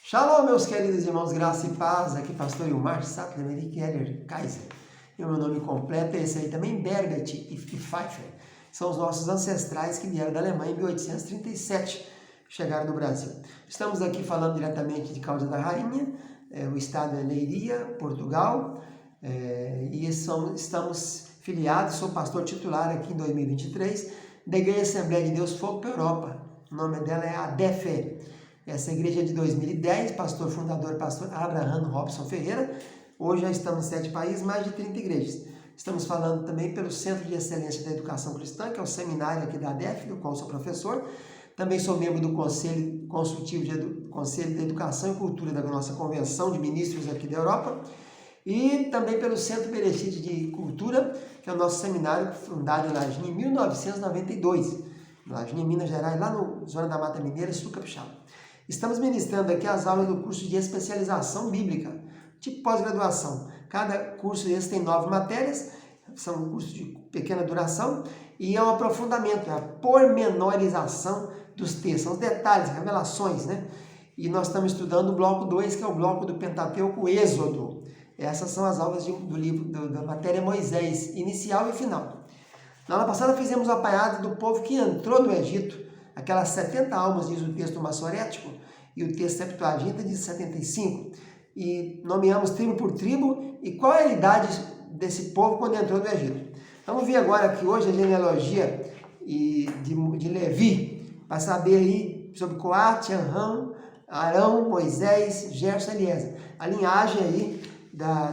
Shalom, meus queridos irmãos, graça e paz. Aqui pastor Ilmar Sattler, Henrique Heller Kaiser. E o meu nome completo é esse aí também, Bergat e Pfeiffer. São os nossos ancestrais que vieram da Alemanha em 1837, chegaram no Brasil. Estamos aqui falando diretamente de Caldas da Rainha, o estado é Leiria, Portugal, e estamos filiados, sou pastor titular aqui em 2023, da Igreja Assembleia de Deus Fogo para a Europa. O nome dela é ADEFE. Essa igreja é de 2010, pastor fundador, pastor Abraham Robson Ferreira. Hoje já estamos em 7 países, mais de 30 igrejas. Estamos falando também pelo Centro de Excelência da Educação Cristã, que é o seminário aqui da ADEF, do qual sou professor. Também sou membro do Conselho Consultivo Conselho de Educação e Cultura da nossa Convenção de Ministros aqui da Europa. E também pelo Centro Berechite de Cultura, que é o nosso seminário fundado em Lajinha em 1992. Lajinha, Minas Gerais, lá na zona da Mata Mineira, Sul Capixaba. Estamos ministrando aqui as aulas do curso de especialização bíblica, tipo pós-graduação. Cada curso desse tem 9 matérias, são cursos de pequena duração, e é um aprofundamento, é a pormenorização dos textos, são os detalhes, revelações, né? E nós estamos estudando o bloco 2, que é o bloco do Pentateuco Êxodo. Essas são as aulas do livro, da matéria Moisés, inicial e final. Na aula passada fizemos o apanhado do povo que entrou do Egito, aquelas 70 almas, diz o texto maçorético, e o texto Septuaginta diz 75. E nomeamos tribo por tribo e qual é a idade desse povo quando entrou do Egito. Vamos ver agora aqui hoje a genealogia de Levi, para saber aí sobre Coate, Arão, Moisés, Gerson e Eliezer. A linhagem aí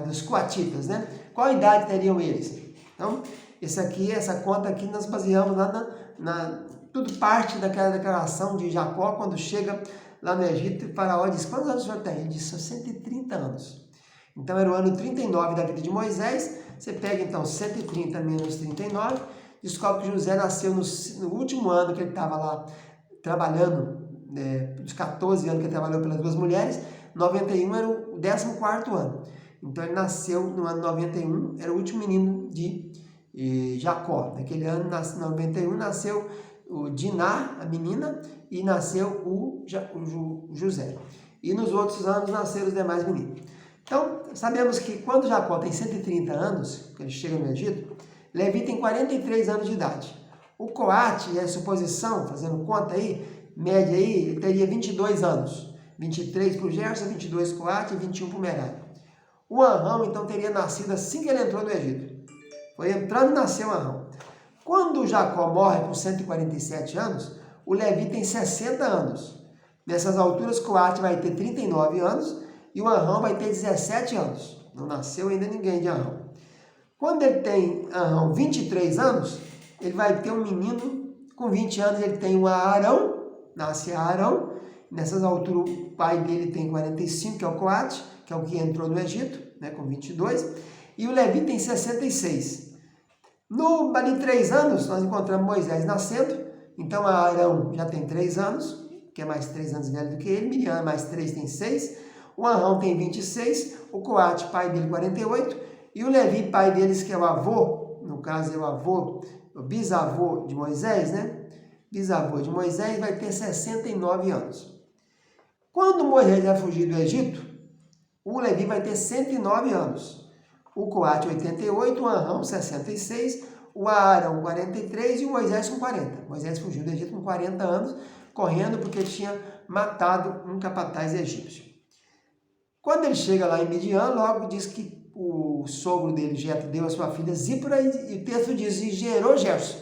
dos coatitas, né? Qual a idade teriam eles? Então, essa conta aqui nós baseamos lá tudo parte daquela declaração de Jacó, quando chega lá no Egito, e Faraó diz: quantos anos o senhor tem? Ele disse: 130 anos. Então era o ano 39 da vida de Moisés. Você pega então 130 menos 39, descobre que José nasceu no último ano que ele estava lá trabalhando, dos 14 anos que ele trabalhou pelas 2 mulheres. 91 era o 14º ano. Então ele nasceu no ano 91, era o último menino de Jacó. Naquele ano, 91, nasceu o Diná, a menina, e nasceu o José. E nos outros anos nasceram os demais meninos. Então, sabemos que quando Jacó tem 130 anos, que ele chega no Egito, Levi tem 43 anos de idade. O Coate, a suposição, fazendo conta aí, média aí, ele teria 22 anos. 23 para o Gerson, 22 para o Coate e 21 para o Merari. O Arão, então, teria nascido assim que ele entrou no Egito. Foi entrando e nasceu o Arão. Quando Jacó morre com 147 anos, o Levi tem 60 anos. Nessas alturas, Coate vai ter 39 anos e o Arão vai ter 17 anos. Não nasceu ainda ninguém de Arão. Quando ele tem Arão 23 anos, ele vai ter um menino com 20 anos, ele tem o Arão, nasce Arão. Nessas alturas, o pai dele tem 45, que é o Coate, que é o que entrou no Egito, né, com 22. E o Levi tem 66. Ali 3 anos, nós encontramos Moisés nascendo. Então, Arão já tem 3 anos, que é mais 3 anos velho do que ele. Miriam, mais 3, tem 6. O Arão tem 26. O Coate, pai dele, 48. E o Levi, pai deles, que é o avô, no caso é o bisavô de Moisés, né? Bisavô de Moisés, vai ter 69 anos. Quando Moisés vai fugir do Egito, o Levi vai ter 109 anos. O Coate, 88, o Arão, 66, o Arão, 43 e o Moisés com 40. Moisés fugiu do Egito com 40 anos, correndo porque tinha matado um capataz egípcio. Quando ele chega lá em Midian, logo diz que o sogro dele, Jetro, deu a sua filha Zípora, e o texto diz: e gerou Gerson.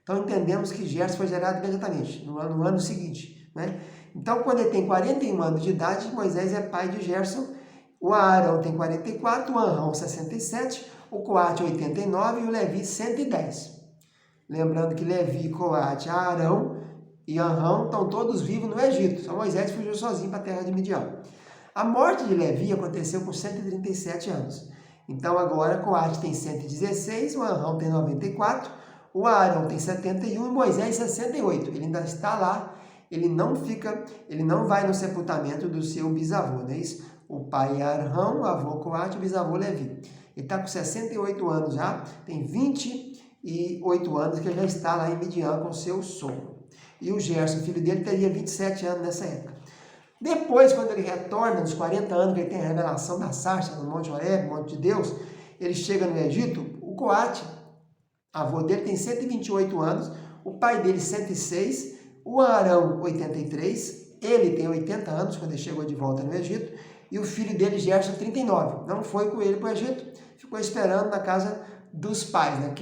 Então entendemos que Gerson foi gerado imediatamente, no ano seguinte, né? Então, quando ele tem 41 anos de idade, Moisés é pai de Gerson. O Arão tem 44, o Arão 67, o Coate 89 e o Levi 110. Lembrando que Levi, Coate, Arão e Arão estão todos vivos no Egito. Só Moisés fugiu sozinho para a terra de Midian. A morte de Levi aconteceu com 137 anos. Então agora Coate tem 116, o Arão tem 94, o Arão tem 71 e Moisés 68. Ele ainda está lá, ele não vai no sepultamento do seu bisavô, não é isso? O pai é Arão, o avô Coate, o bisavô Levi. Ele está com 68 anos já, tem 28 anos que ele já está lá em Midian com seu sogro. E o Gerson, filho dele, teria 27 anos nessa época. Depois, quando ele retorna, nos 40 anos, que ele tem a revelação da sarça no Monte Horebe, Monte de Deus, ele chega no Egito, o Coate, avô dele, tem 128 anos, o pai dele 106, o Arão 83, ele tem 80 anos quando ele chegou de volta no Egito, e o filho dele, Gerson, 39. Não foi com ele para o Egito, ficou esperando na casa dos pais, né?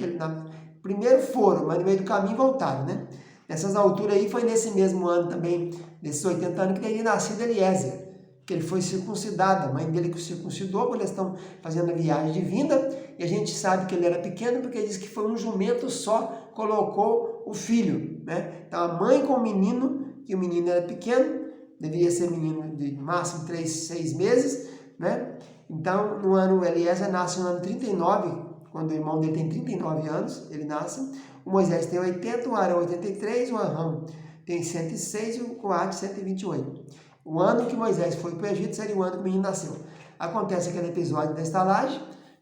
Primeiro foram, mas no meio do caminho voltaram, né? Nessas alturas aí, foi nesse mesmo ano também, nesses 80 anos, que teria nascido Eliezer, que ele foi circuncidado, a mãe dele que o circuncidou, quando eles estão fazendo a viagem de vinda, e a gente sabe que ele era pequeno, porque diz que foi um jumento só, colocou o filho, né? Então a mãe com o menino, que o menino era pequeno, devia ser menino de máximo 3, 6 meses, né? Então, no ano, Eliezer nasce no ano 39, quando o irmão dele tem 39 anos, ele nasce. O Moisés tem 80, o Arão 83, o Arão tem 106 e o Coate 128. O ano que Moisés foi para o Egito seria o ano que o menino nasceu. Acontece aquele episódio da estalagem,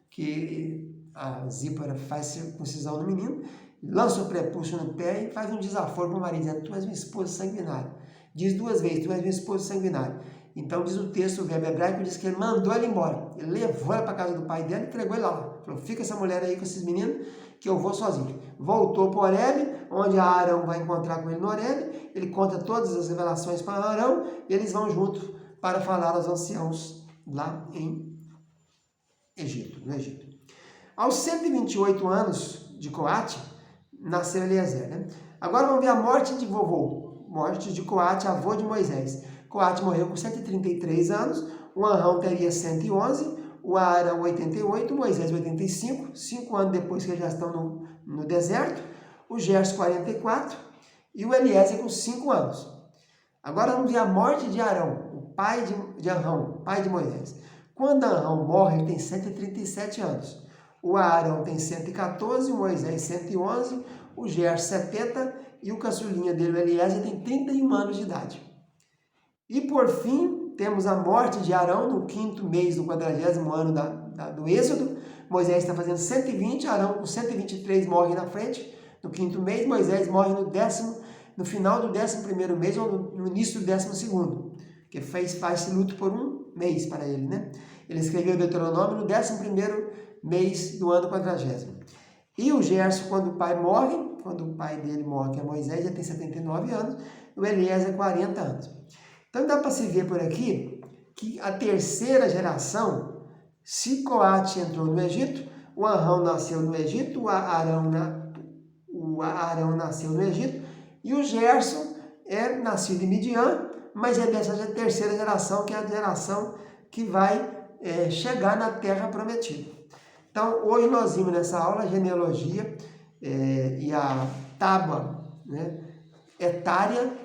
que a Zípora faz circuncisão no menino, lança o prepúcio no pé e faz um desaforo para o marido, dizendo: tu és uma esposa sanguinária. Diz 2 vezes: tu és uma esposa sanguinária. Então diz o texto, o verbo hebraico, diz que ele mandou ela embora. Ele levou ela para a casa do pai dela e entregou ela lá. Falou: fica essa mulher aí com esses meninos, que eu vou sozinho. Voltou para o Horebe, onde Arão vai encontrar com ele no Horebe. Ele conta todas as revelações para Arão e eles vão juntos para falar aos anciãos lá em Egito, no Egito. Aos 128 anos de Coate, nasceu Eliezer, né? Agora vamos ver a morte de vovô. Morte de Coate, avô de Moisés. Coate morreu com 133 anos, o Arão teria 111, o Arão 88, Moisés 85, 5 anos depois que eles já estão no deserto, o Gerson 44 e o Eliezer com 5 anos. Agora vamos ver a morte de Arão, o pai de Arão, pai de Moisés. Quando Arão morre, ele tem 137 anos. O Arão tem 114, o Moisés 111, o Gerson 70 e o caçulinha dele, o Eliezer, tem 31 anos de idade. E por fim, temos a morte de Arão no 5º mês do 40º ano do Êxodo. Moisés está fazendo 120, Arão com 123 morre na frente, no 5º mês. Moisés morre no final do 11º mês ou no início do 12º, que faz-se luto por um mês para ele, né? Ele escreveu o Deuteronômio no 11º mês do ano 40º. E o Gerson, quando o pai dele morre, que é Moisés, já tem 79 anos, e o Eliezer 40 anos. Então dá para se ver por aqui que a terceira geração, se Coate entrou no Egito, o Arão nasceu no Egito, o Arão nasceu no Egito, e o Gerson é nascido em Midian, mas é dessa terceira geração, que é a geração que vai chegar na Terra Prometida. Então, hoje nós vimos nessa aula a genealogia e a tábua, né, etária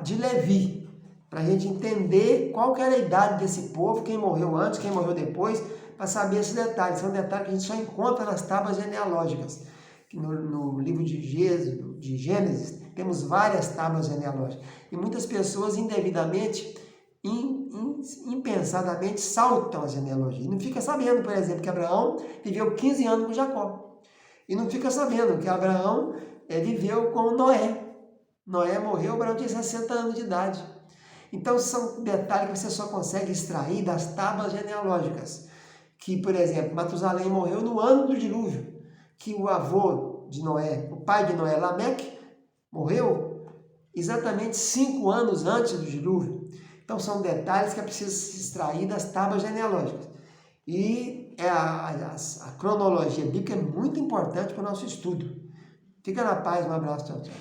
de Levi, para a gente entender qual que era a idade desse povo, quem morreu antes, quem morreu depois, para saber esses detalhes. São detalhes que a gente só encontra nas tábuas genealógicas. No livro de Gênesis, temos várias tábuas genealógicas. E muitas pessoas indevidamente, impensadamente, saltam a genealogia. E não fica sabendo, por exemplo, que Abraão viveu 15 anos com Jacó. E não fica sabendo que Abraão viveu com Noé. Noé morreu, Abraão tinha 60 anos de idade. Então, são detalhes que você só consegue extrair das tábuas genealógicas. Que, por exemplo, Matusalém morreu no ano do dilúvio. Que o avô de Noé, o pai de Noé, Lameque, morreu exatamente 5 anos antes do dilúvio. Então, são detalhes que é preciso se extrair das tábuas genealógicas. E a cronologia bíblica é muito importante para o nosso estudo. Fica na paz, um abraço, tchau, tchau.